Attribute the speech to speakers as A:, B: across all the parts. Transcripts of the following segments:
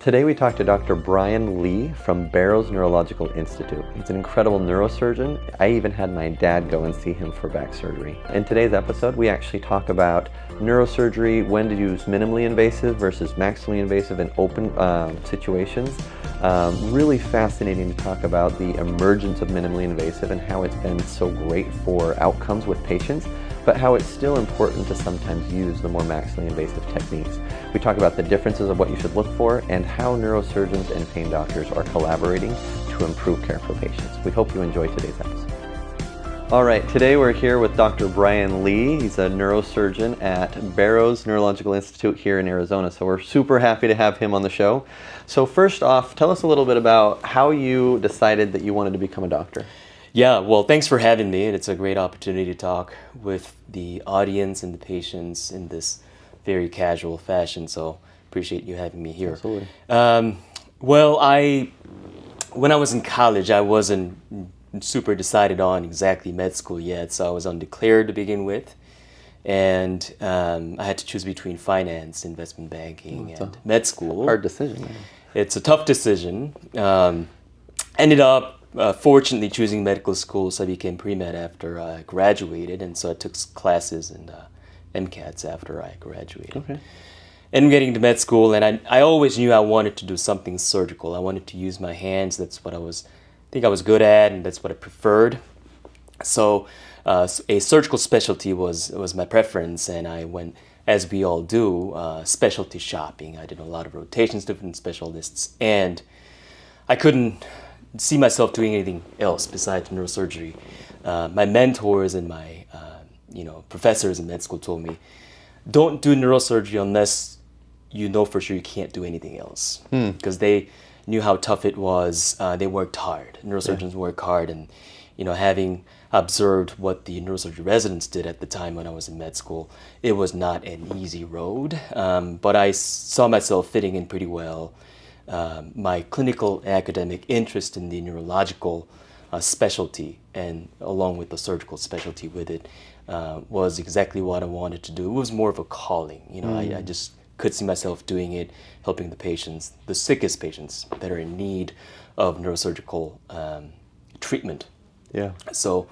A: Today we talked to Dr. Bryan Lee from Barrow Neurological Institute. He's an incredible neurosurgeon. I even had my dad go and see him for back surgery. In today's episode, we actually talk about neurosurgery, when to use minimally invasive versus maximally invasive in open situations. Really fascinating to talk about the emergence of minimally invasive and how it's been so great for outcomes with patients, but how it's still important to sometimes use the more maximally invasive techniques. We talk about the differences of what you should look for and how neurosurgeons and pain doctors are collaborating to improve care for patients. We hope you enjoy today's episode. All right, today we're here with Dr. Bryan Lee. He's a neurosurgeon at Barrow Neurological Institute here in Arizona. So we're super happy to have him on the show. So first off, tell us a little bit about how you decided that you wanted to become a doctor.
B: Yeah, well, thanks for having me. It's a great opportunity to talk with the audience and the patients in this very casual fashion. So appreciate you having me here.
A: Absolutely.
B: Well, when I was in college, I wasn't super decided on exactly med school yet. So I was undeclared to begin with. And I had to choose between finance, investment banking, and med school.
A: Hard decision.
B: It's a tough decision. Ended up fortunately choosing medical school, so I became pre-med after I graduated, and so I took classes and MCATs after I graduated.
A: Okay.
B: And getting to med school, and I always knew I wanted to do something surgical. I wanted to use my hands. That's what I think I was good at, and that's what I preferred. So a surgical specialty was my preference, and I went, as we all do, specialty shopping. I did a lot of rotations, different specialists, and I couldn't see myself doing anything else besides neurosurgery. My mentors and my professors in med school told me, don't do neurosurgery unless you know for sure you can't do anything else. Because they knew how tough it was. They worked hard. Neurosurgeons work hard, and having observed what the neurosurgery residents did at the time when I was in med school, it was not an easy road. But I saw myself fitting in pretty well. My clinical and academic interest in the neurological specialty, and along with the surgical specialty with it, was exactly what I wanted to do. It was more of a calling. I just could see myself doing it, helping the patients, the sickest patients that are in need of neurosurgical treatment.
A: Yeah.
B: So,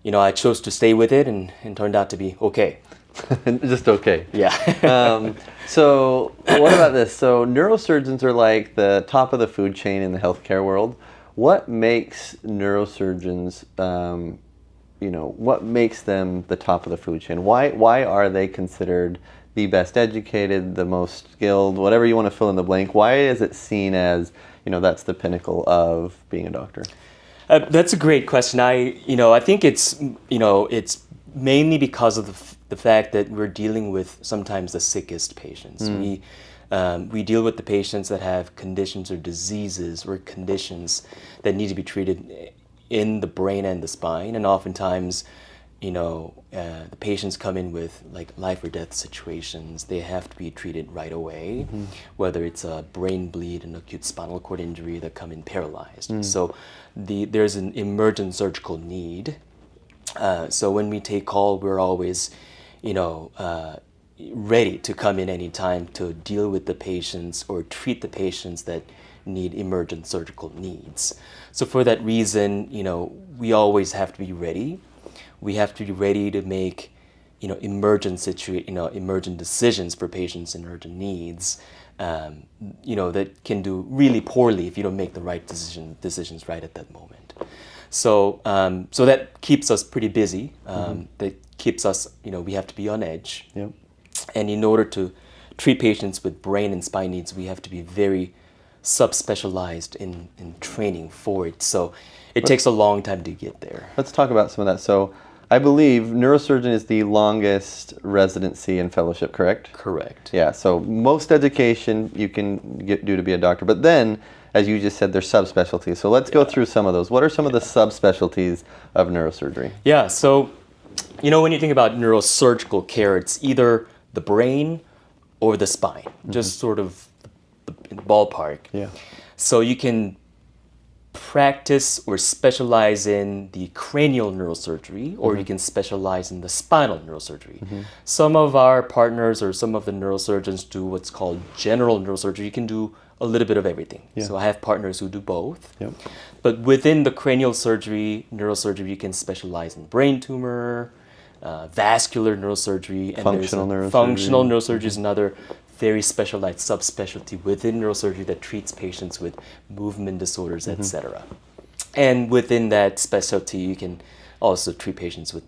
B: I chose to stay with it, and turned out to be okay.
A: Just okay.
B: Yeah.
A: So what about this? So neurosurgeons are like the top of the food chain in the healthcare world. What makes neurosurgeons, what makes them the top of the food chain? Why are they considered the best educated, the most skilled, whatever you want to fill in the blank? Why is it seen as, that's the pinnacle of being a doctor?
B: That's a great question. I think it's mainly because of the fact that we're dealing with sometimes the sickest patients. We deal with the patients that have conditions or diseases or conditions that need to be treated in the brain and the spine, and oftentimes, the patients come in with like life or death situations. They have to be treated right away, whether it's a brain bleed, an acute spinal cord injury that come in paralyzed. So there's an emergent surgical need. So when we take call, we're always, ready to come in anytime to deal with the patients or treat the patients that need emergent surgical needs. So for that reason, we always have to be ready. We have to be ready to make, emergent decisions for patients in urgent needs, that can do really poorly if you don't make the right decisions right at that moment. So that keeps us pretty busy. That keeps us, we have to be on edge.
A: Yep.
B: And in order to treat patients with brain and spine needs, we have to be very subspecialized in training for it. So it takes a long time to get there.
A: Let's talk about some of that. So I believe neurosurgeon is the longest residency and fellowship, correct?
B: Correct.
A: Yeah, so most education you can do to be a doctor, but then, as you just said, there's subspecialties. So let's go through some of those. What are some of the subspecialties of neurosurgery?
B: Yeah, so, when you think about neurosurgical care, it's either the brain or the spine, just sort of the ballpark.
A: Yeah.
B: So you can practice or specialize in the cranial neurosurgery, or you can specialize in the spinal neurosurgery. Some of our partners or some of the neurosurgeons do what's called general neurosurgery. You can do a little bit of everything. So I have partners who do both. But within the cranial surgery, neurosurgery, you can specialize in brain tumor, vascular neurosurgery, and functional neurosurgery is another very specialized subspecialty within neurosurgery that treats patients with movement disorders, etc. And within that specialty, you can also treat patients with,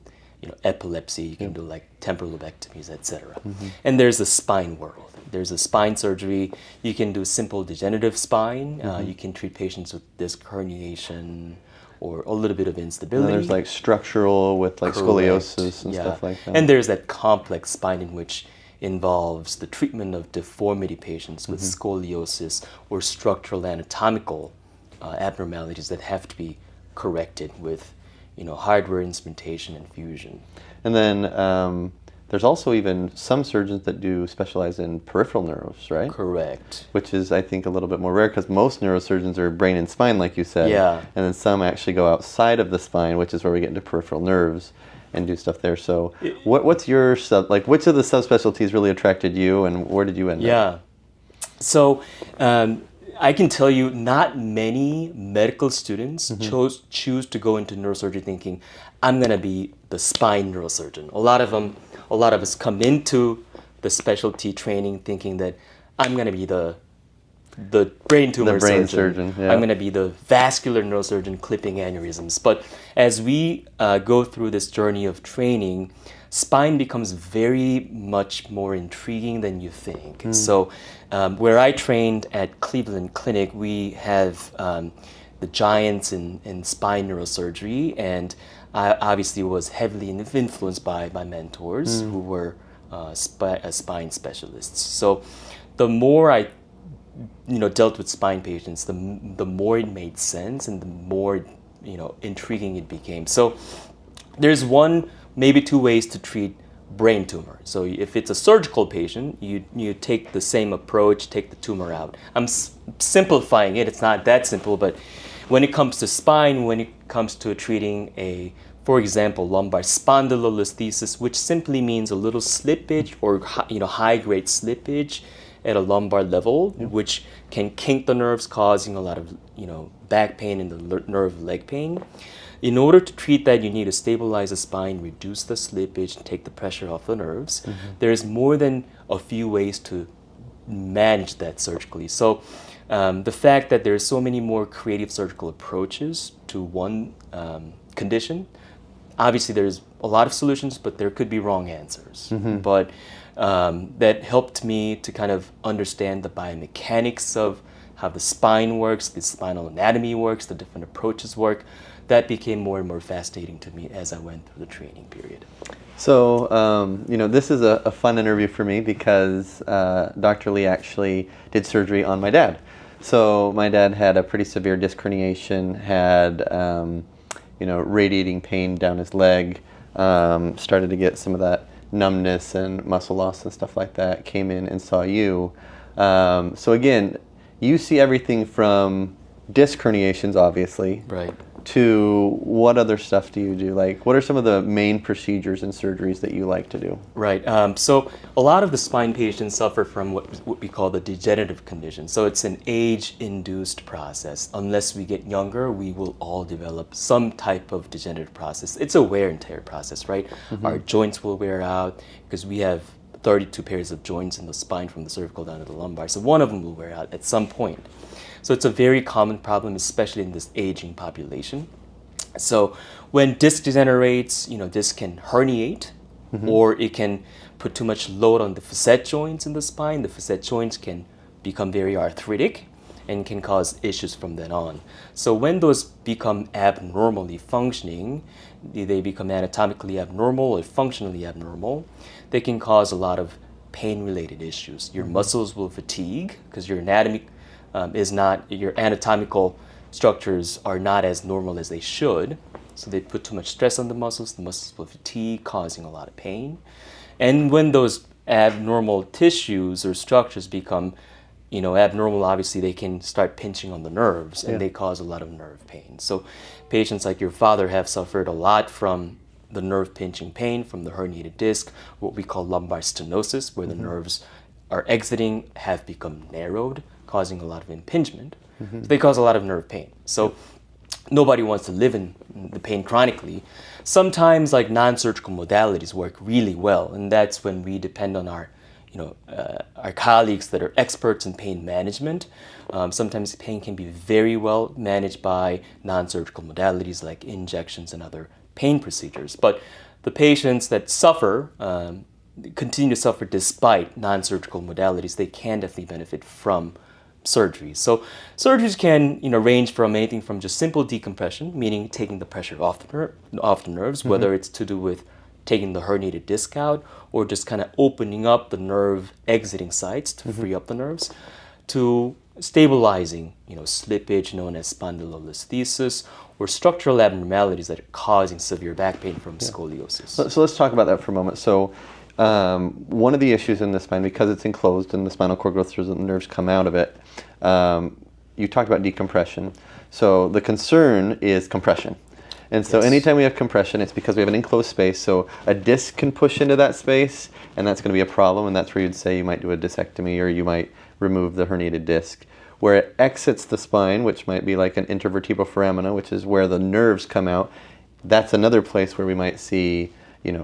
B: epilepsy. You can do like temporal lobectomies, etc. And there's the spine world. There's a spine surgery. You can do simple degenerative spine. You can treat patients with disc herniation or a little bit of instability.
A: And there's like structural with like scoliosis and stuff like that.
B: And there's that complex spine in which involves the treatment of deformity patients with scoliosis or structural anatomical abnormalities that have to be corrected with, hardware instrumentation and fusion.
A: And then there's also even some surgeons that do specialize in peripheral nerves, right?
B: Correct.
A: Which is, I think, a little bit more rare because most neurosurgeons are brain and spine, like you said.
B: Yeah.
A: And then some actually go outside of the spine, which is where we get into peripheral nerves and do stuff there. So what's your which of the subspecialties really attracted you and where did you end up?
B: Yeah. So I can tell you not many medical students choose to go into neurosurgery thinking, I'm going to be the spine neurosurgeon. A lot of us come into the specialty training thinking that I'm going to be the brain tumor surgeon. I'm going to be the vascular neurosurgeon clipping aneurysms. But as we go through this journey of training, spine becomes very much more intriguing than you think. So where I trained at Cleveland Clinic, we have the giants in spine neurosurgery, and I obviously was heavily influenced by my mentors who were spine specialists. So the more I dealt with spine patients, the more it made sense and the more intriguing it became. So there's one, maybe two ways to treat brain tumor. So if it's a surgical patient, you take the same approach, take the tumor out. I'm simplifying it. It's not that simple, but when it comes to spine, when it comes to treating for example, lumbar spondylolisthesis, which simply means a little slippage or high-grade slippage at a lumbar level, which can kink the nerves, causing a lot of back pain and the nerve leg pain. In order to treat that, you need to stabilize the spine, reduce the slippage, and take the pressure off the nerves. There's more than a few ways to manage that surgically. So the fact that there's so many more creative surgical approaches to one condition, obviously there's a lot of solutions, but there could be wrong answers. But that helped me to kind of understand the biomechanics of how the spine works, the spinal anatomy works, the different approaches work. That became more and more fascinating to me as I went through the training period.
A: So, this is a fun interview for me because Dr. Lee actually did surgery on my dad. So my dad had a pretty severe disc herniation, had radiating pain down his leg, started to get some of that numbness and muscle loss and stuff like that, came in and saw you. So again, you see everything from disc herniations, obviously,
B: right,
A: to what other stuff do you do? Like, what are some of the main procedures and surgeries that you like to do?
B: Right. So a lot of the spine patients suffer from what we call the degenerative condition. So it's an age-induced process. Unless we get younger, we will all develop some type of degenerative process. It's a wear and tear process, right? Our joints will wear out because we have 32 pairs of joints in the spine from the cervical down to the lumbar. So one of them will wear out at some point. So it's a very common problem, especially in this aging population. So when disc degenerates, disc can herniate, or it can put too much load on the facet joints in the spine. The facet joints can become very arthritic and can cause issues from then on. So when those become abnormally functioning, they become anatomically abnormal or functionally abnormal, they can cause a lot of pain-related issues. Your muscles will fatigue because your anatomy your anatomical structures are not as normal as they should. So they put too much stress on the muscles will fatigue, causing a lot of pain. And when those abnormal tissues or structures become abnormal, obviously they can start pinching on the nerves and they cause a lot of nerve pain. So patients like your father have suffered a lot from the nerve pinching pain from the herniated disc, what we call lumbar stenosis, where the nerves are exiting, have become narrowed, causing a lot of impingement. So they cause a lot of nerve pain. So nobody wants to live in the pain chronically. Sometimes like non-surgical modalities work really well, and that's when we depend on our colleagues that are experts in pain management. Sometimes pain can be very well managed by non-surgical modalities like injections and other pain procedures. But the patients that suffer, continue to suffer despite non-surgical modalities, they can definitely benefit from surgeries. So surgeries can range from anything from just simple decompression, meaning taking the pressure off the nerves, whether it's to do with taking the herniated disc out or just kind of opening up the nerve exiting sites to free up the nerves, to stabilizing slippage known as spondylolisthesis or structural abnormalities that are causing severe back pain from scoliosis.
A: So let's talk about that for a moment. So one of the issues in the spine, because it's enclosed and the spinal cord goes through, the nerves come out of it, you talked about decompression. So the concern is compression. And so anytime we have compression, it's because we have an enclosed space. So a disc can push into that space, and that's going to be a problem. And that's where you'd say you might do a discectomy or you might remove the herniated disc. Where it exits the spine, which might be like an intervertebral foramina, which is where the nerves come out, that's another place where we might see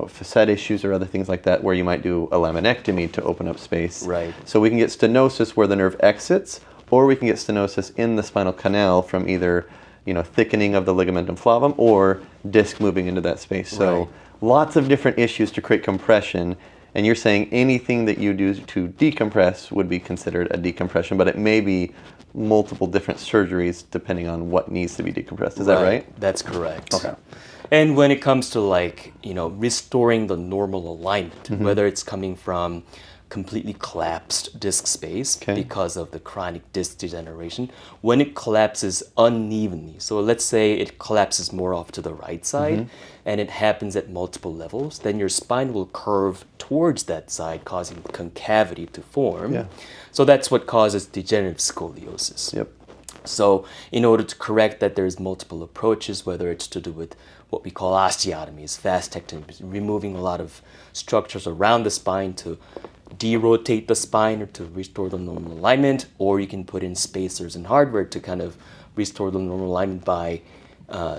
A: facet issues or other things like that, where you might do a laminectomy to open up space.
B: Right.
A: So we can get stenosis where the nerve exits, or we can get stenosis in the spinal canal from either thickening of the ligamentum flavum or disc moving into that space. So lots of different issues to create compression. And you're saying anything that you do to decompress would be considered a decompression, but it may be multiple different surgeries depending on what needs to be decompressed. Is that right?
B: That's correct.
A: Okay.
B: And when it comes to restoring the normal alignment, whether it's coming from completely collapsed disc space because of the chronic disc degeneration, when it collapses unevenly, so let's say it collapses more off to the right side and it happens at multiple levels, then your spine will curve towards that side, causing concavity to form. So that's what causes degenerative scoliosis. So in order to correct that, there's multiple approaches, whether it's to do with what we call osteotomies, fascectomies, removing a lot of structures around the spine to derotate the spine or to restore the normal alignment, or you can put in spacers and hardware to kind of restore the normal alignment by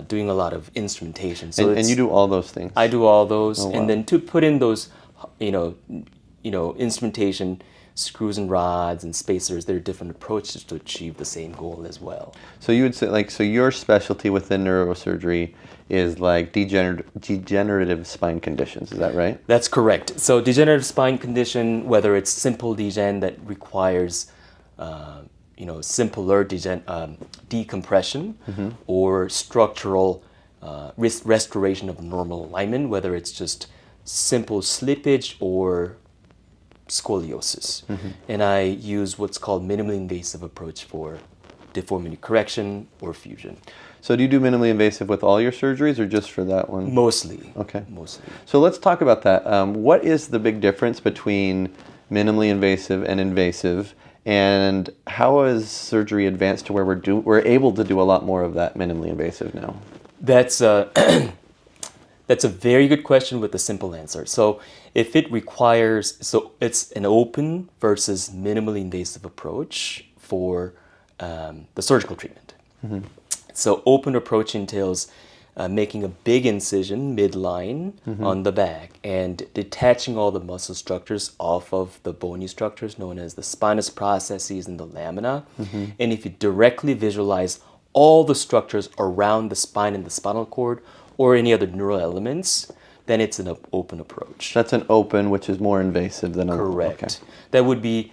B: doing a lot of instrumentation. So
A: and you do all those things?
B: I do all those.
A: Oh, wow.
B: And then to put in those, instrumentation, screws and rods and spacers, there are different approaches to achieve the same goal as well.
A: So you would say, so your specialty within neurosurgery is like degenerative spine conditions, is that right?
B: That's correct. So degenerative spine condition, whether it's simple degen that requires simpler decompression or structural restoration of normal alignment, whether it's just simple slippage or scoliosis. And I use what's called minimally invasive approach for deformity correction or fusion.
A: So do you do minimally invasive with all your surgeries or just for that one?
B: Mostly.
A: Okay.
B: Mostly.
A: So let's talk about that. What is the big difference between minimally invasive and invasive, and how has surgery advanced to where we're able to do a lot more of that minimally invasive now?
B: That's that's a very good question with a simple answer. So if it requires, so it's an open versus minimally invasive approach for the surgical treatment. So open approach entails making a big incision midline on the back and detaching all the muscle structures off of the bony structures known as the spinous processes and the lamina. And if you directly visualize all the structures around the spine and the spinal cord or any other neural elements, then it's an open approach.
A: That's an open, which is more invasive than a...
B: Correct.
A: Okay.
B: That would be,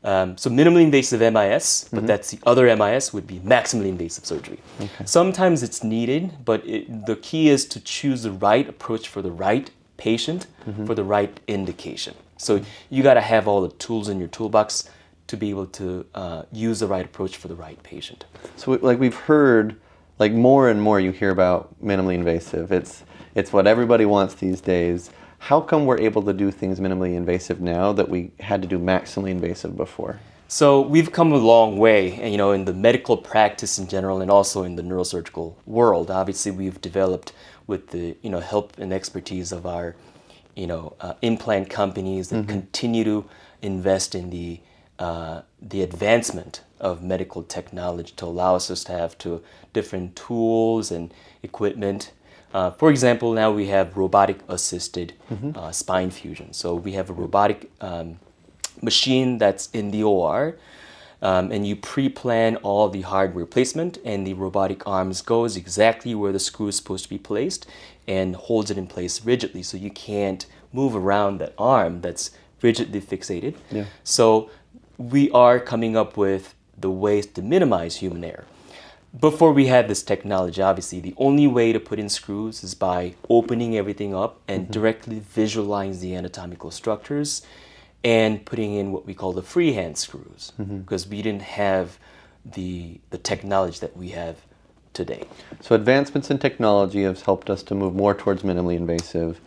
B: so minimally invasive MIS, but that's the other MIS would be maximally invasive surgery.
A: Okay.
B: Sometimes it's needed, but the key is to choose the right approach for the right patient for the right indication. So you got to have all the tools in your toolbox to be able to use the right approach for the right patient.
A: So like we've heard, like more and more you hear about minimally invasive. It's what everybody wants these days. How come we're able to do things minimally invasive now that we had to do maximally invasive before?
B: So we've come a long way, and in the medical practice in general, and also in the neurosurgical world. Obviously, we've developed with the help and expertise of our implant companies that continue to invest in the advancement of medical technology to allow us to have different tools and equipment. For example, now we have robotic-assisted spine fusion. So we have a robotic machine that's in the OR, and you pre-plan all the hardware placement, and the robotic arms goes exactly where the screw is supposed to be placed and holds it in place rigidly, so you can't move around that arm that's rigidly fixated.
A: Yeah.
B: So we are coming up with the ways to minimize human error. Before we had this technology, obviously, the only way to put in screws is by opening everything up and directly visualize the anatomical structures and putting in what we call the freehand screws, because we didn't have the technology that we have today.
A: So advancements in technology have helped us to move more towards minimally invasive.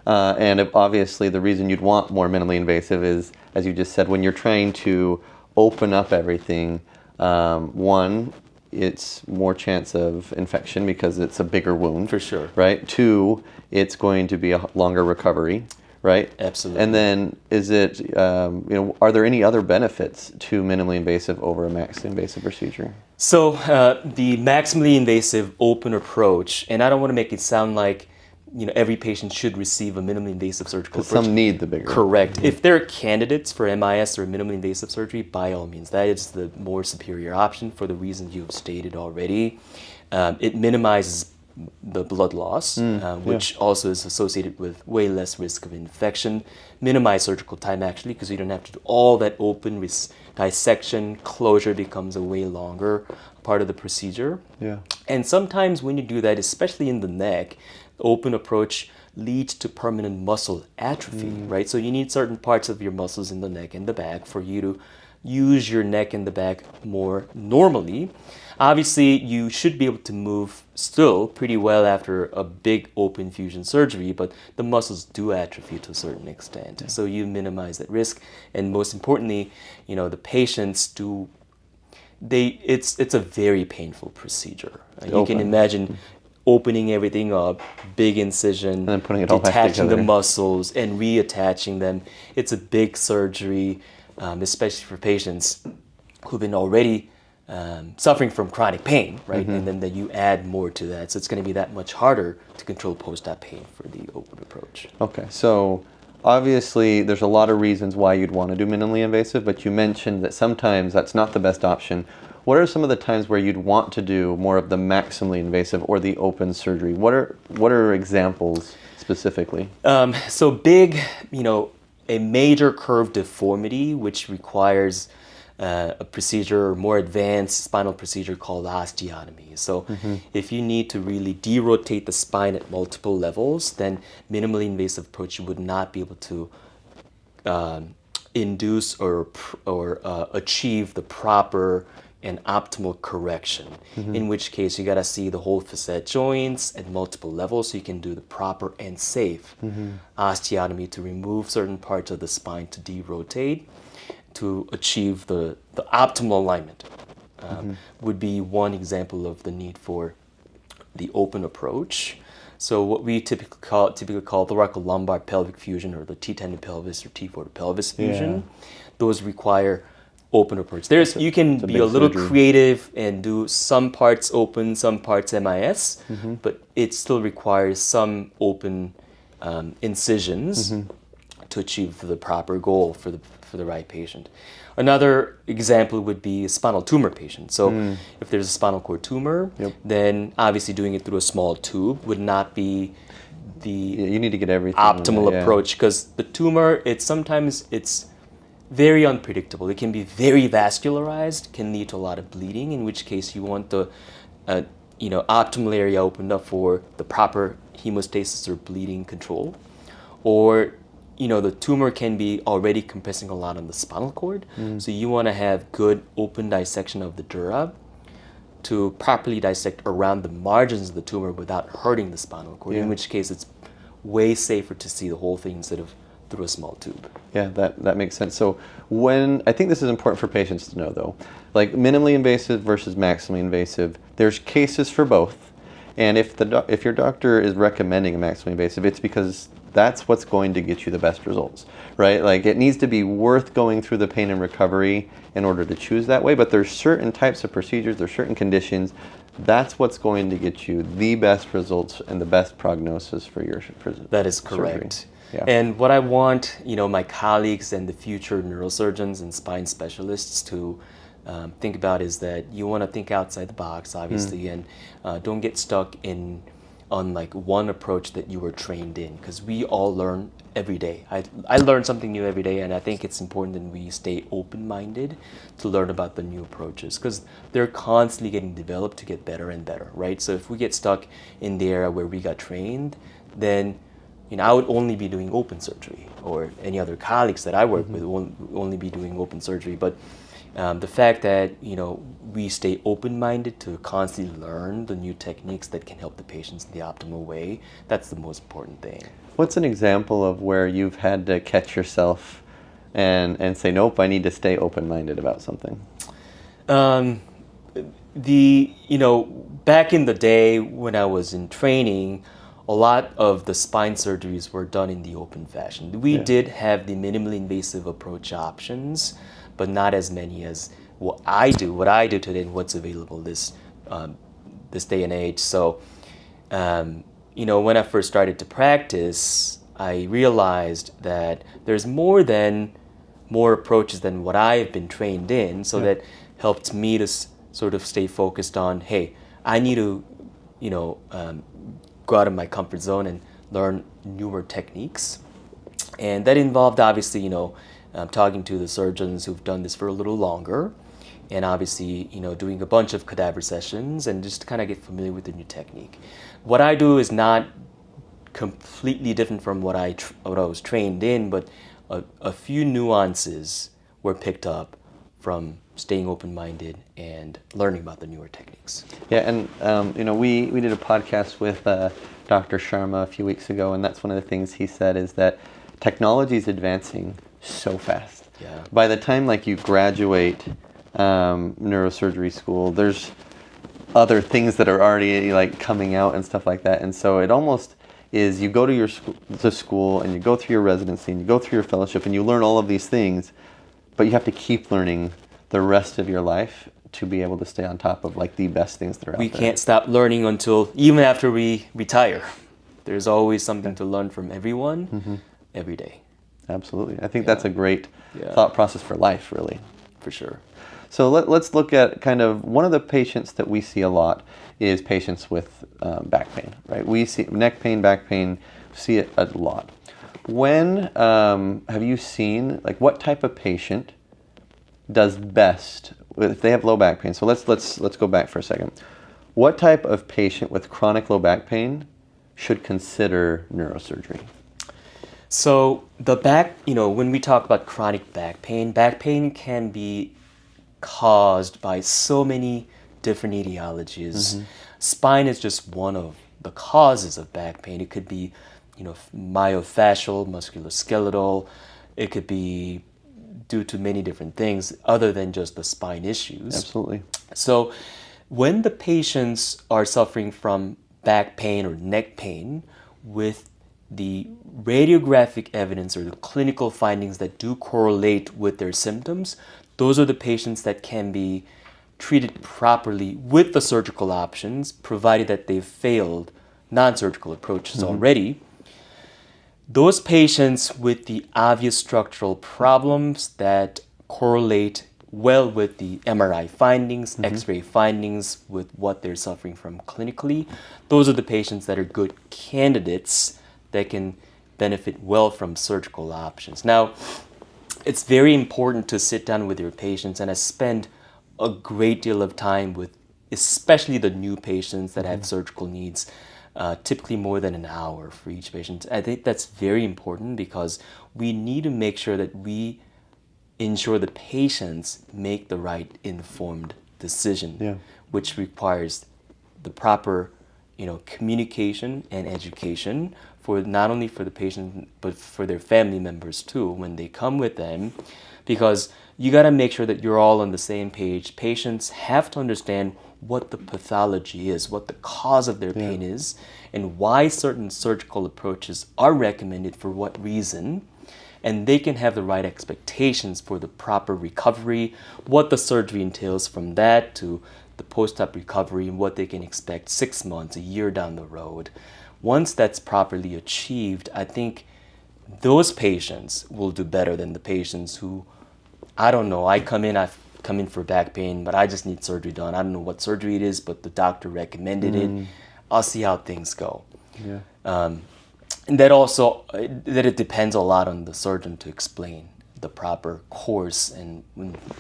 A: And obviously the reason you'd want more minimally invasive is, as you just said, when you're trying to open up everything, one, it's more chance of infection because it's a bigger wound.
B: For sure.
A: Right? Two, it's going to be a longer recovery. Right?
B: Absolutely.
A: And then is it, are there any other benefits to minimally invasive over a maximally invasive procedure?
B: So the maximally invasive open approach, and I don't want to make it sound like every patient should receive a minimally invasive surgical approach.
A: Some need the bigger.
B: Correct. If they're candidates for MIS or minimally invasive surgery, by all means, that is the more superior option for the reasons you've stated already. It minimizes the blood loss, which also is associated with way less risk of infection. Minimize surgical time, actually, because you don't have to do all that open dissection. Closure becomes a way longer part of the procedure.
A: Yeah.
B: And sometimes when you do that, especially in the neck, the open approach leads to permanent muscle atrophy, right? So you need certain parts of your muscles in the neck and the back for you to use your neck and the back more normally. Obviously, you should be able to move still pretty well after a big open fusion surgery, but the muscles do atrophy to a certain extent. So you minimize that risk. And most importantly, the patients it's a very painful procedure. You can imagine opening everything up, big incision,
A: and then putting it all back
B: detaching
A: together.
B: the muscles and reattaching them. It's a big surgery, especially for patients who've been already suffering from chronic pain, right? And then you add more to that. So it's going to be that much harder to control post-op pain for the open approach.
A: Okay, so obviously there's a lot of reasons why you'd want to do minimally invasive, but you mentioned that sometimes that's not the best option. What are some of the times where you'd want to do more of the maximally invasive or the open surgery? What are examples specifically?
B: So big, a major curve deformity, which requires a procedure, more advanced spinal procedure called osteotomy. So if you need to really derotate the spine at multiple levels, then minimally invasive approach, you would not be able to induce or achieve the proper and optimal correction, in which case you got to see the whole facet joints at multiple levels so you can do the proper and safe osteotomy to remove certain parts of the spine to derotate to achieve the optimal alignment. Would be one example of the need for the open approach. So what we typically call thoracolumbar pelvic fusion, or the T10 to pelvis or T4 to pelvis fusion, those require open approach. You can be a little creative and do some parts open, some parts MIS, but it still requires some open incisions to achieve the proper goal for the right patient. Another example would be a spinal tumor patient. So if there's a spinal cord tumor, then obviously doing it through a small tube would not be the
A: you need to get everything
B: optimal approach, because the tumor, it's very unpredictable. It can be very vascularized, can lead to a lot of bleeding, in which case you want the optimal area opened up for the proper hemostasis or bleeding control. Or the tumor can be already compressing a lot on the spinal cord, so you want to have good open dissection of the dura to properly dissect around the margins of the tumor without hurting the spinal cord, in which case it's way safer to see the whole thing instead of through a small tube.
A: Yeah, that makes sense. So I think this is important for patients to know though, like minimally invasive versus maximally invasive, there's cases for both. And if your doctor is recommending a maximally invasive, it's because that's what's going to get you the best results, right? Like it needs to be worth going through the pain and recovery in order to choose that way, but there's certain types of procedures, there's certain conditions, that's what's going to get you the best results and the best prognosis for your
B: That is correct.
A: surgery. Yeah.
B: And what I want, my colleagues and the future neurosurgeons and spine specialists to think about is that you want to think outside the box, obviously, and don't get stuck on like one approach that you were trained in, because we all learn every day. I learn something new every day, and I think it's important that we stay open-minded to learn about the new approaches, because they're constantly getting developed to get better and better, right? So if we get stuck in the era where we got trained, then I would only be doing open surgery, or any other colleagues that I work with will only be doing open surgery. But the fact that we stay open-minded to constantly learn the new techniques that can help the patients in the optimal way, that's the most important thing.
A: What's an example of where you've had to catch yourself and say, nope, I need to stay open-minded about something?
B: Back in the day when I was in training, a lot of the spine surgeries were done in the open fashion. We did have the minimally invasive approach options, but not as many as what I do today and what's available this day and age. So, when I first started to practice, I realized that there's more approaches than what I've been trained in. So that helped me to sort of stay focused on, hey, I need to, go out of my comfort zone and learn newer techniques. And that involved, obviously, talking to the surgeons who've done this for a little longer, and obviously, doing a bunch of cadaver sessions and just kind of get familiar with the new technique. What I do is not completely different from what I was trained in, but a few nuances were picked up from staying open-minded and learning about the newer techniques.
A: Yeah, and we did a podcast with Dr. Sharma a few weeks ago, and that's one of the things he said is that technology is advancing so fast.
B: Yeah.
A: By the time you graduate neurosurgery school, there's other things that are already coming out and stuff like that, and so it almost is you go to your school and you go through your residency and you go through your fellowship and you learn all of these things, but you have to keep learning the rest of your life to be able to stay on top of the best things that are out there.
B: We can't stop learning until even after we retire. There's always something to learn from everyone, every day.
A: Absolutely. I think that's a great thought process for life, really.
B: For sure.
A: So let's look at kind of one of the patients that we see a lot is patients with back pain, right? We see neck pain, back pain, see it a lot. When have you seen, what type of patient does best if they have low back pain? So let's go back for a second. What type of patient with chronic low back pain should consider neurosurgery?
B: So the back, when we talk about chronic back pain can be caused by so many different etiologies. Spine is just one of the causes of back pain. It could be, myofascial, musculoskeletal. It could be due to many different things other than just the spine issues.
A: Absolutely.
B: So when the patients are suffering from back pain or neck pain with the radiographic evidence or the clinical findings that do correlate with their symptoms, those are the patients that can be treated properly with the surgical options, provided that they've failed non-surgical approaches already. Those patients with the obvious structural problems that correlate well with the MRI findings, X-ray findings, with what they're suffering from clinically, those are the patients that are good candidates that can benefit well from surgical options. Now, it's very important to sit down with your patients, and I spend a great deal of time with especially the new patients that have surgical needs, typically more than an hour for each patient. I think that's very important because we need to make sure that we ensure the patients make the right informed decision, which requires the proper communication and education for not only for the patient but for their family members too when they come with them, because you got to make sure that you're all on the same page. Patients have to understand what the pathology is, what the cause of their pain is, and why certain surgical approaches are recommended for what reason. And they can have the right expectations for the proper recovery, what the surgery entails from that to the post-op recovery, and what they can expect 6 months, a year down the road. Once that's properly achieved, I think those patients will do better than the patients who, I don't know, I've come in for back pain, but I just need surgery done. I don't know what surgery it is, but the doctor recommended it. I'll see how things go.
A: Yeah.
B: And that it depends a lot on the surgeon to explain the proper course and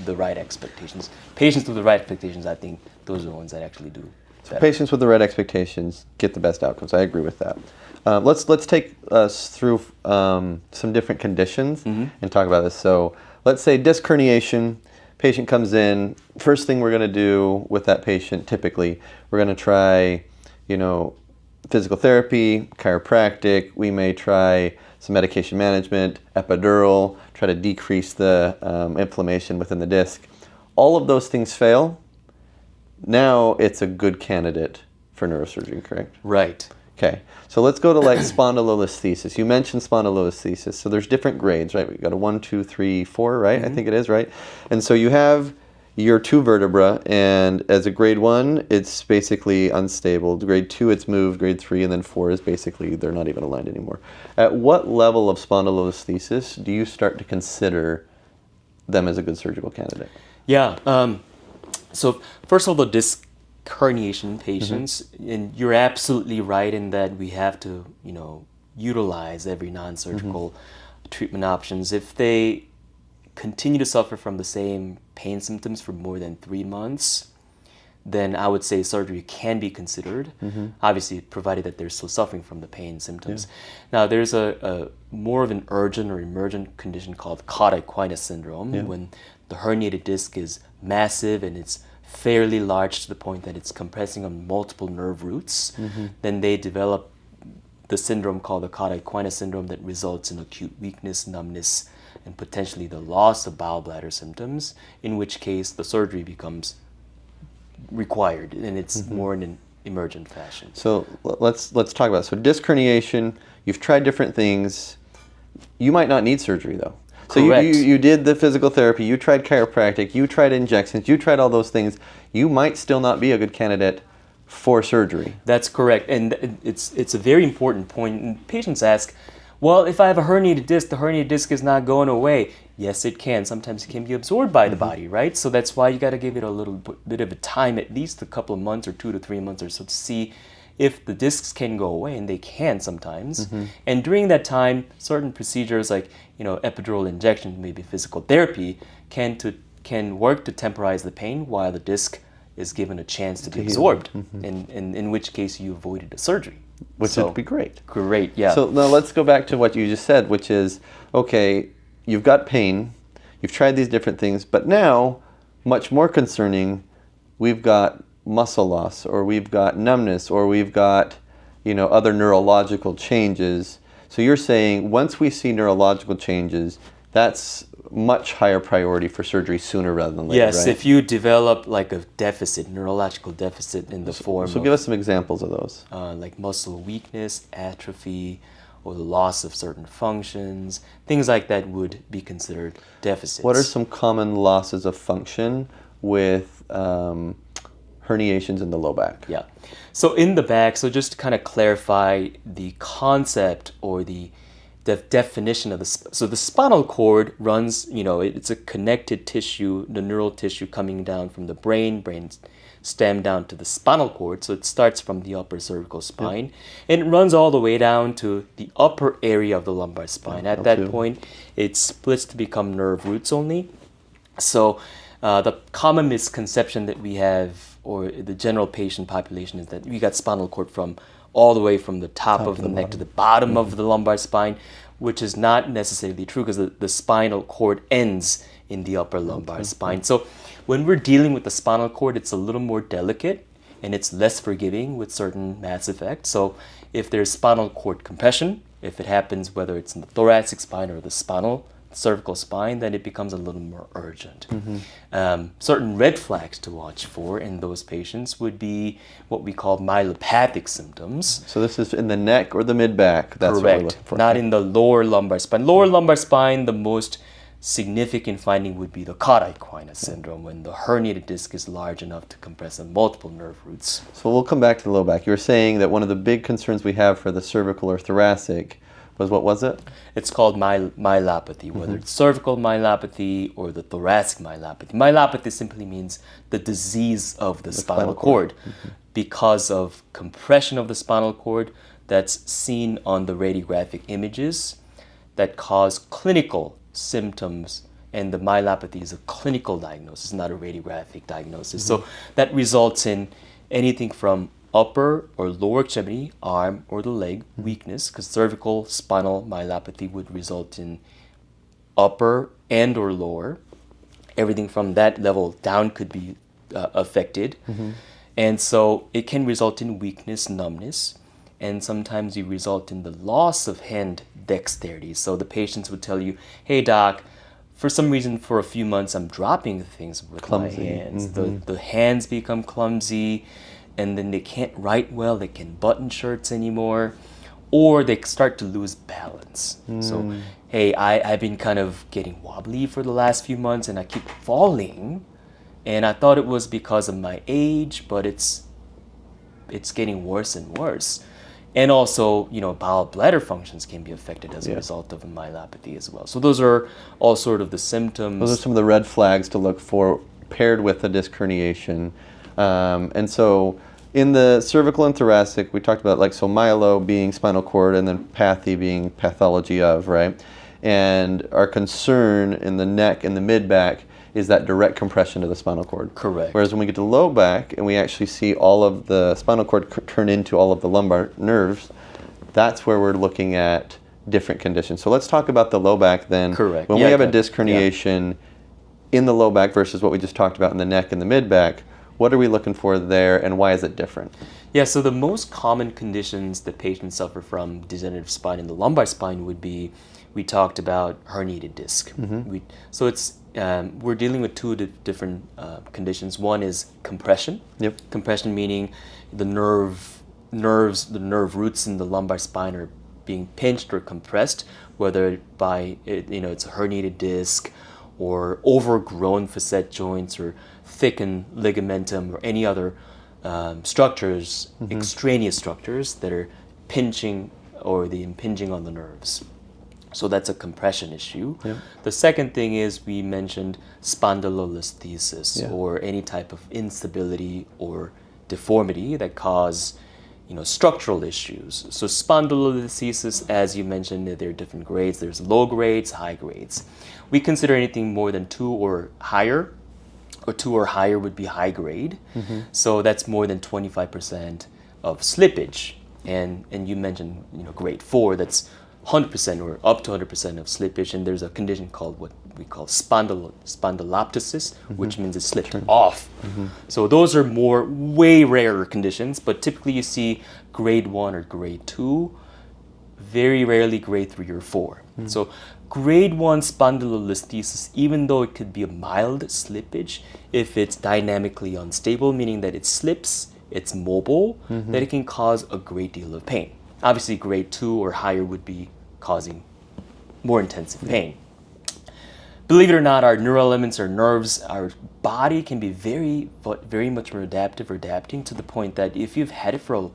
B: the right expectations. Patients with the right expectations, I think those are the ones that actually do better.
A: Patients with the right expectations get the best outcomes. I agree with that. Let's take us through some different conditions and talk about this. So let's say disc herniation. Patient comes in. First thing we're going to do with that patient, typically, we're going to try, physical therapy, chiropractic. We may try some medication management, epidural, try to decrease the inflammation within the disc. All of those things fail. Now it's a good candidate for neurosurgery, correct?
B: Right.
A: Okay, so let's go to like spondylolisthesis. You mentioned spondylolisthesis. So there's different grades, right? We've got a 1, 2, 3, 4, right? I think it is, right? And so you have your 2 vertebra, and as a grade 1, it's basically unstable. Grade 2, it's moved. Grade 3, and then 4 is basically they're not even aligned anymore. At what level of spondylolisthesis do you start to consider them as a good surgical candidate?
B: Yeah. So first of all, the disc herniation patients, and you're absolutely right in that we have to, utilize every non-surgical treatment options. If they continue to suffer from the same pain symptoms for more than 3 months, then I would say surgery can be considered, obviously provided that they're still suffering from the pain symptoms. Now, there's a more of an urgent or emergent condition called cauda equina syndrome, when the herniated disc is massive and it's fairly large to the point that it's compressing on multiple nerve roots. Then they develop the syndrome called the cauda equina syndrome that results in acute weakness, numbness, and potentially the loss of bowel bladder symptoms, in which case the surgery becomes required, and it's more in an emergent fashion.
A: So let's talk about it. So disc herniation, you've tried different things. You might not need surgery though. So you did the physical therapy, you tried chiropractic, you tried injections, you tried all those things. You might still not be a good candidate for surgery.
B: That's correct, and it's a very important point. And patients ask, well, if I have a herniated disc, the herniated disc is not going away. Yes, it can. Sometimes it can be absorbed by the body, right? So that's why you got to give it a little bit of a time, at least a couple of months or 2 to 3 months or so, to see if the discs can go away, and they can sometimes. And during that time, certain procedures like epidural injection, maybe physical therapy, can work to temporize the pain while the disc is given a chance to be absorbed, in which case you avoided a surgery.
A: Which would be great.
B: Great, yeah.
A: So now let's go back to what you just said, which is, okay, you've got pain, you've tried these different things, but now, much more concerning, we've got muscle loss, or we've got numbness, or we've got, other neurological changes. So you're saying once we see neurological changes, that's much higher priority for surgery sooner rather than later,
B: yes,
A: right?
B: if you develop like a deficit, neurological deficit in the form
A: So give us some examples of those.
B: like muscle weakness, atrophy, or the loss of certain functions, things like that would be considered deficits.
A: What are some common losses of function with herniations in the low back?
B: Yeah. So in the back, so just to kind of clarify the concept or the definition of so the spinal cord runs, it's a connected tissue, the neural tissue coming down from the brain stem down to the spinal cord. So it starts from the upper cervical spine and it runs all the way down to the upper area of the lumbar spine. At that point, it splits to become nerve roots only. So the common misconception that we have, or the general patient population, is that we got spinal cord from all the way from the top of the neck to the bottom of the lumbar spine, which is not necessarily true because the spinal cord ends in the upper lumbar spine. So when we're dealing with the spinal cord, it's a little more delicate, and it's less forgiving with certain mass effects. So if there's spinal cord compression, if it happens whether it's in the thoracic spine or the cervical spine, then it becomes a little more urgent. Certain red flags to watch for in those patients would be what we call myelopathic symptoms.
A: So this is in the neck or the mid-back? That's what we're looking for.
B: Not in the lower lumbar spine. Lower lumbar spine, the most significant finding would be the cauda equina syndrome, when the herniated disc is large enough to compress on multiple nerve roots.
A: So we'll come back to the low back. You were saying that one of the big concerns we have for the cervical or thoracic was, what was it?
B: It's called myelopathy, whether it's cervical myelopathy or the thoracic myelopathy. Myelopathy simply means the disease of the spinal cord. Because of compression of the spinal cord that's seen on the radiographic images that cause clinical symptoms, and the myelopathy is a clinical diagnosis, not a radiographic diagnosis. So that results in anything from upper or lower extremity, arm or the leg weakness, because cervical spinal myelopathy would result in upper and or lower. Everything from that level down could be affected. And so it can result in weakness, numbness, and sometimes you result in the loss of hand dexterity. So the patients would tell you, hey doc, for some reason for a few months I'm dropping things with my hands. The hands become clumsy, and then they can't write well, they can't button shirts anymore, or they start to lose balance. So, hey, I've been kind of getting wobbly for the last few months and I keep falling, and I thought it was because of my age, but it's getting worse and worse. And also, bowel bladder functions can be affected as a result of a myelopathy as well. So those are all sort of the symptoms.
A: Those are some of the red flags to look for paired with a disc herniation. And so in the cervical and thoracic, we talked about myelo being spinal cord and then pathy being pathology of, right? And our concern in the neck and the mid-back is that direct compression to the spinal cord.
B: Correct.
A: Whereas when we get to low back and we actually see all of the spinal cord turn into all of the lumbar nerves, that's where we're looking at different conditions. So let's talk about the low back then.
B: Correct.
A: When we have a disc herniation in the low back versus what we just talked about in the neck and the mid-back, what are we looking for there, and why is it different?
B: Yeah, so the most common conditions that patients suffer from degenerative spine in the lumbar spine would be, we talked about herniated disc. So it's we're dealing with two different conditions. One is compression. Compression meaning the nerve roots in the lumbar spine are being pinched or compressed, whether by it's a herniated disc or overgrown facet joints or thickened ligamentum or any other structures, extraneous structures that are pinching or the impinging on the nerves. So that's a compression issue. The second thing is, we mentioned spondylolisthesis or any type of instability or deformity that cause structural issues. So spondylolisthesis, as you mentioned, there are different grades. There's low grades, high grades. We consider anything more than 2 or higher, or 2 or higher would be high grade. So that's more than 25% of slippage. And you mentioned grade 4, that's 100% or up to 100% of slippage, and there's a condition called what we call spondyloptosis, which means it slipped off. So those are way rarer conditions, but typically you see grade 1 or grade 2, very rarely grade 3 or 4. So grade 1 spondylolisthesis, even though it could be a mild slippage, if it's dynamically unstable, meaning that it slips, it's mobile, that it can cause a great deal of pain. Obviously, grade 2 or higher would be causing more intensive pain. Believe it or not, our neural elements, our nerves, our body can be very much more adaptive or adapting, to the point that if you've had it for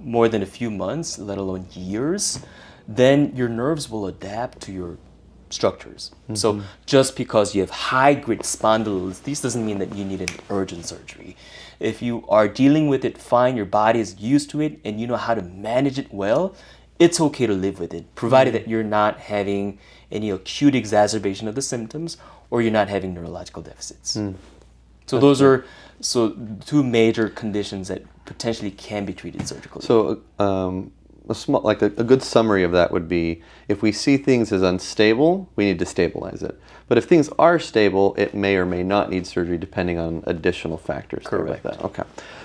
B: more than a few months, let alone years, then your nerves will adapt to your structures. So just because you have high-grade spondylolisthesis doesn't mean that you need an urgent surgery. If you are dealing with it fine, your body is used to it, and you know how to manage it well, it's okay to live with it, provided that you're not having any acute exacerbation of the symptoms, or you're not having neurological deficits. So those are two major conditions that potentially can be treated surgically.
A: So a good summary of that would be, if we see things as unstable, we need to stabilize it. But if things are stable, it may or may not need surgery depending on additional factors.
B: Correct.
A: That. Okay.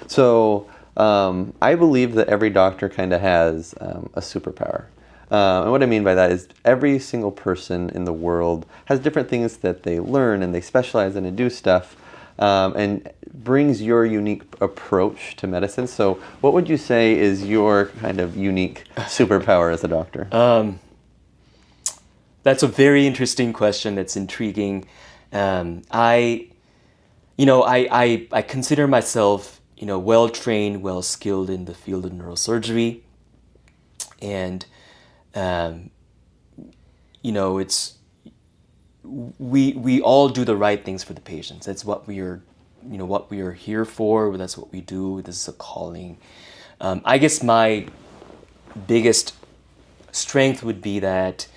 A: So I believe that every doctor kind of has a superpower. And what I mean by that is every single person in the world has different things that they learn and they specialize in and do stuff, and brings your unique approach to medicine. So what would you say is your kind of unique superpower as a doctor?
B: That's a very interesting question. That's intriguing. I consider myself, well trained, well skilled in the field of neurosurgery, and it's we all do the right things for the patients. That's what we are here for. That's what we do. This is a calling. I guess my biggest strength would be that,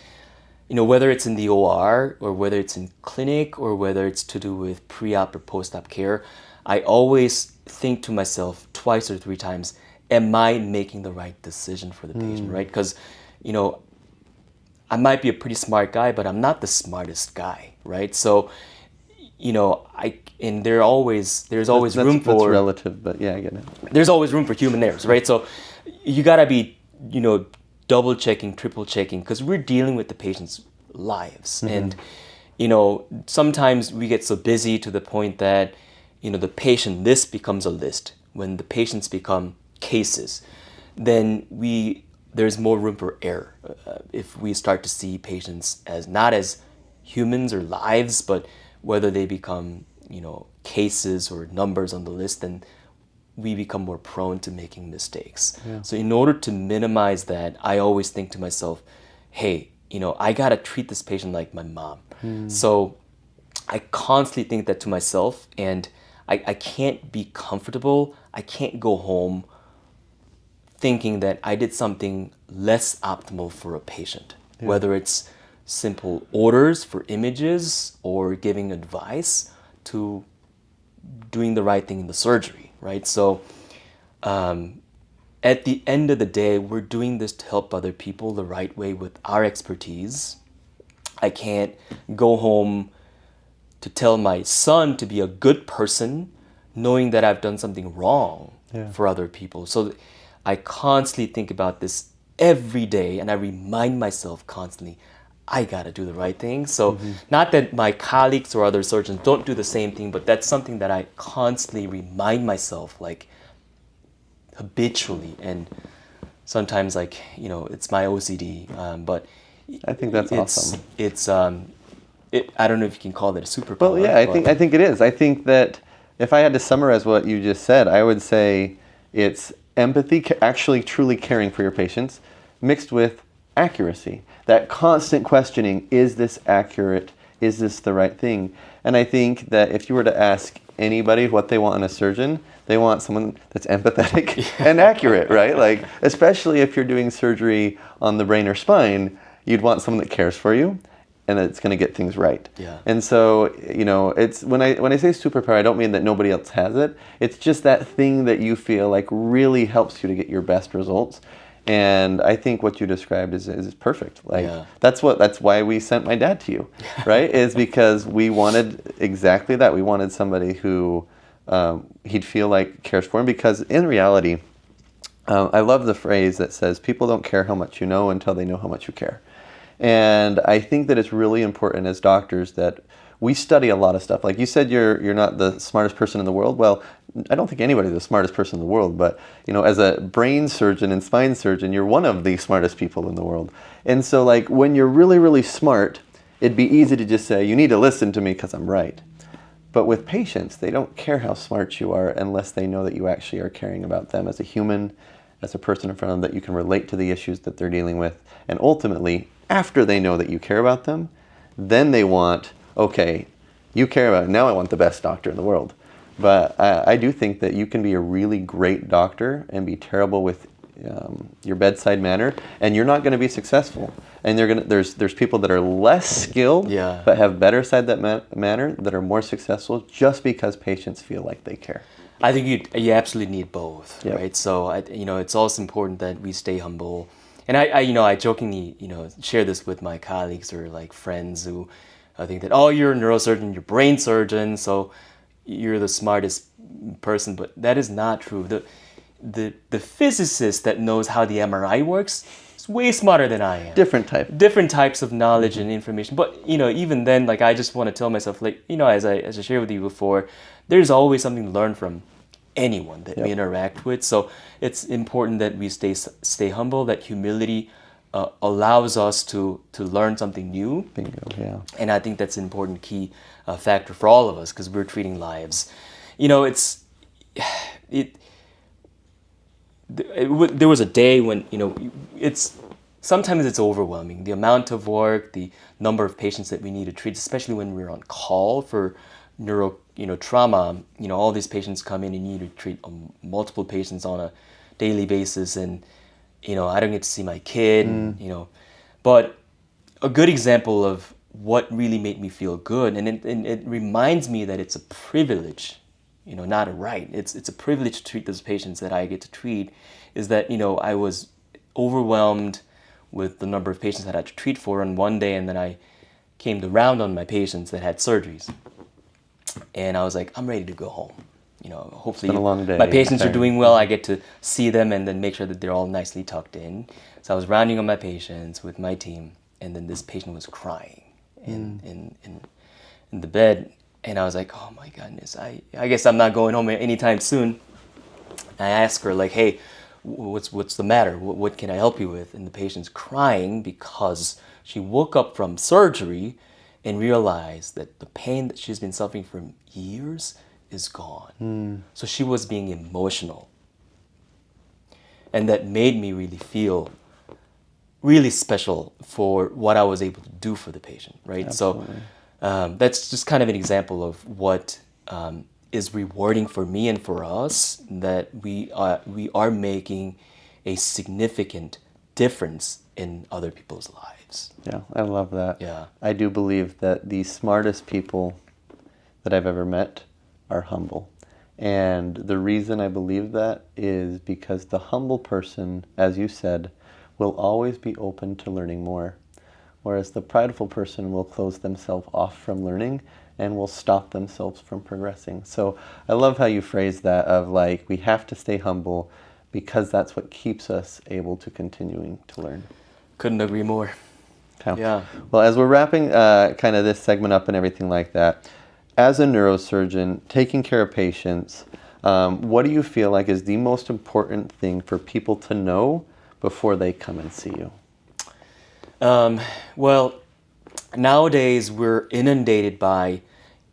B: whether it's in the OR or whether it's in clinic or whether it's to do with pre-op or post-op care, I always think to myself twice or three times, am I making the right decision for the patient, right? Because, I might be a pretty smart guy, but I'm not the smartest guy, right? So, there's always room for...
A: That's relative, but yeah, I get it.
B: There's always room for human errors, right? So you gotta be, double checking, triple checking, because we're dealing with the patient's lives. And, sometimes we get so busy to the point that, the patient list becomes a list. When the patients become cases, then there's more room for error. If we start to see patients as not as humans or lives, but whether they become, cases or numbers on the list, then we become more prone to making mistakes. Yeah. So in order to minimize that, I always think to myself, hey, I gotta treat this patient like my mom. So I constantly think that to myself, and I can't be comfortable. I can't go home thinking that I did something less optimal for a patient, whether it's simple orders for images or giving advice to doing the right thing in the surgery, right? So at the end of the day, we're doing this to help other people the right way with our expertise. I can't go home to tell my son to be a good person knowing that I've done something wrong for other people. So I constantly think about this every day, and I remind myself constantly, I gotta do the right thing. So not that my colleagues or other surgeons don't do the same thing, but that's something that I constantly remind myself, like habitually. And sometimes, it's my OCD, but
A: I think that's awesome.
B: It's I don't know if you can call that a superpower.
A: Well, yeah, I think it is. I think that if I had to summarize what you just said, I would say it's empathy, actually truly caring for your patients, mixed with accuracy. That constant questioning, is this accurate? Is this the right thing? And I think that if you were to ask anybody what they want in a surgeon, they want someone that's empathetic and accurate, right? Like, especially if you're doing surgery on the brain or spine, you'd want someone that cares for you and that's going to get things right.
B: Yeah.
A: And so, it's when I say superpower, I don't mean that nobody else has it. It's just that thing that you feel like really helps you to get your best results. And I think what you described is perfect. That's why we sent my dad to you, right? Is because we wanted exactly that. We wanted somebody who he'd feel like cares for him. Because in reality, I love the phrase that says, people don't care how much you know until they know how much you care. And I think that it's really important as doctors that we study a lot of stuff. Like you said, you're not the smartest person in the world. Well, I don't think anybody's the smartest person in the world, but as a brain surgeon and spine surgeon, you're one of the smartest people in the world. And so when you're really, really smart, it'd be easy to just say, you need to listen to me because I'm right. But with patients, they don't care how smart you are unless they know that you actually are caring about them as a human, as a person in front of them, that you can relate to the issues that they're dealing with. And ultimately, after they know that you care about them, then they want, okay, you care about it, now I want the best doctor in the world. But I do think that you can be a really great doctor and be terrible with your bedside manner, and you're not going to be successful. And there's people that are less skilled, but have better side that manner, that are more successful just because patients feel like they care.
B: I think you absolutely need both, right? So it's also important that we stay humble. And I jokingly, share this with my colleagues or like friends who think that, oh, you're a neurosurgeon, you're a brain surgeon, so you're the smartest person, but that is not true. The physicist that knows how the MRI works is way smarter than I am. Different types of knowledge and information. But even then, like, I just want to tell myself, like, as I shared with you before, there's always something to learn from anyone that we interact with. So it's important that we stay humble. That humility allows us to learn something new.
A: Bingo, yeah.
B: And I think that's an important key factor for all of us because we're treating lives. There was a day when sometimes it's overwhelming, the amount of work, the number of patients that we need to treat, especially when we're on call for trauma. All these patients come in and you need to treat multiple patients on a daily basis, and I don't get to see my kid. But a good example of what really made me feel good, and it reminds me that it's a privilege, not a right. It's a privilege to treat those patients that I get to treat, is that, I was overwhelmed with the number of patients that I had to treat for on one day, and then I came to round on my patients that had surgeries. And I was like, I'm ready to go home. Hopefully
A: it's been a long day.
B: My patients are doing well. I get to see them and then make sure that they're all nicely tucked in. So I was rounding on my patients with my team, and then this patient was crying in the bed. And I was like, oh my goodness, I guess I'm not going home anytime soon. I asked her, like, hey, what's the matter? What can I help you with? And the patient's crying because she woke up from surgery and realized that the pain that she's been suffering for years is gone. So she was being emotional. And that made me really feel really special for what I was able to do for the patient, right?
A: Absolutely.
B: So that's just kind of an example of what is rewarding for me and for us, that we are making a significant difference in other people's lives.
A: Yeah, I love that.
B: Yeah.
A: I do believe that the smartest people that I've ever met are humble. And the reason I believe that is because the humble person, as you said, will always be open to learning more. Whereas the prideful person will close themselves off from learning and will stop themselves from progressing. So I love how you phrase that of like, we have to stay humble because that's what keeps us able to continuing to learn.
B: Couldn't agree more.
A: Okay.
B: Yeah.
A: Well, as we're wrapping kind of this segment up and everything like that, as a neurosurgeon, taking care of patients, what do you feel like is the most important thing for people to know before they come and see you?
B: Well, nowadays we're inundated by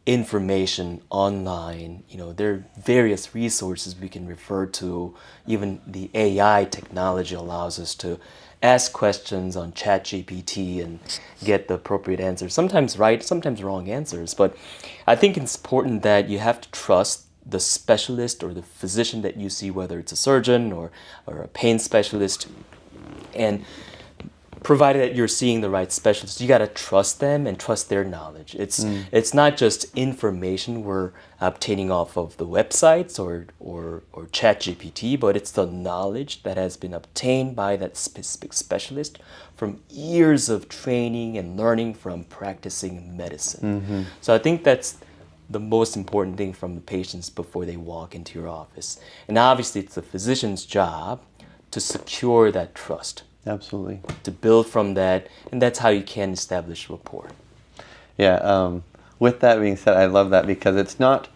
B: information online. There are various resources we can refer to. Even the AI technology allows us to ask questions on ChatGPT and get the appropriate answers. Sometimes right, sometimes wrong answers. But I think it's important that you have to trust the specialist or the physician that you see, whether it's a surgeon or a pain specialist. And provided that you're seeing the right specialist, you got to trust them and trust their knowledge. It's not just information we're obtaining off of the websites or ChatGPT, but it's the knowledge that has been obtained by that specific specialist from years of training and learning from practicing medicine. So I think that's the most important thing from the patients before they walk into your office. And obviously it's the physician's job to secure that trust.
A: Absolutely.
B: To build from that, and that's how you can establish rapport.
A: Yeah. With that being said, I love that because it's not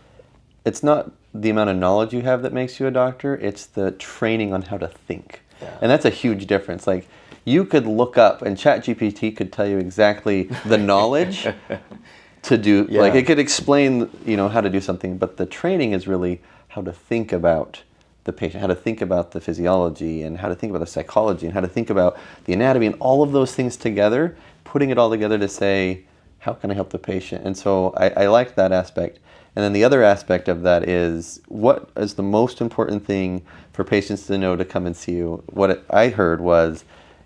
A: the amount of knowledge you have that makes you a doctor. It's the training on how to think, and that's a huge difference. Like you could look up, and ChatGPT could tell you exactly the knowledge to do.
B: Yeah.
A: Like it could explain, how to do something, but the training is really how to think about the patient, how to think about the physiology and how to think about the psychology and how to think about the anatomy and all of those things together, putting it all together to say, how can I help the patient? And so I like that aspect. And then the other aspect of that is, what is the most important thing for patients to know to come and see you? What I heard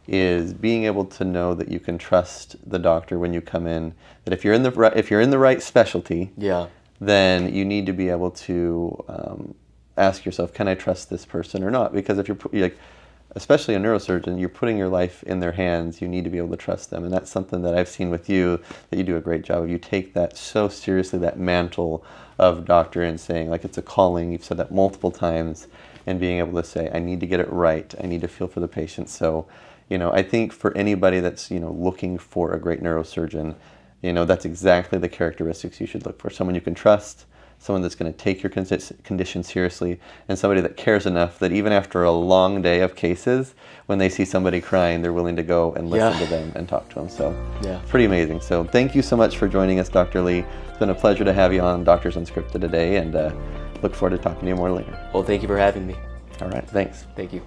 A: is being able to know that you can trust the doctor when you come in, that if you're in the right specialty, then you need to be able to ask yourself, can I trust this person or not? Because if you're like, especially a neurosurgeon, you're putting your life in their hands. You need to be able to trust them. And that's something that I've seen with you, that you do a great job of. You take that so seriously, that mantle of doctor, and saying, like, it's a calling. You've said that multiple times, and being able to say, I need to get it right. I need to feel for the patient. So, I think for anybody that's, looking for a great neurosurgeon, that's exactly the characteristics you should look for. Someone you can trust, someone that's going to take your condition seriously, and somebody that cares enough that even after a long day of cases, when they see somebody crying, they're willing to go and listen to them and talk to them. So pretty amazing. So thank you so much for joining us, Dr. Lee. It's been a pleasure to have you on Doctors Unscripted today, and look forward to talking to you more later.
B: Well, thank you for having me.
A: All right, thanks.
B: Thank you.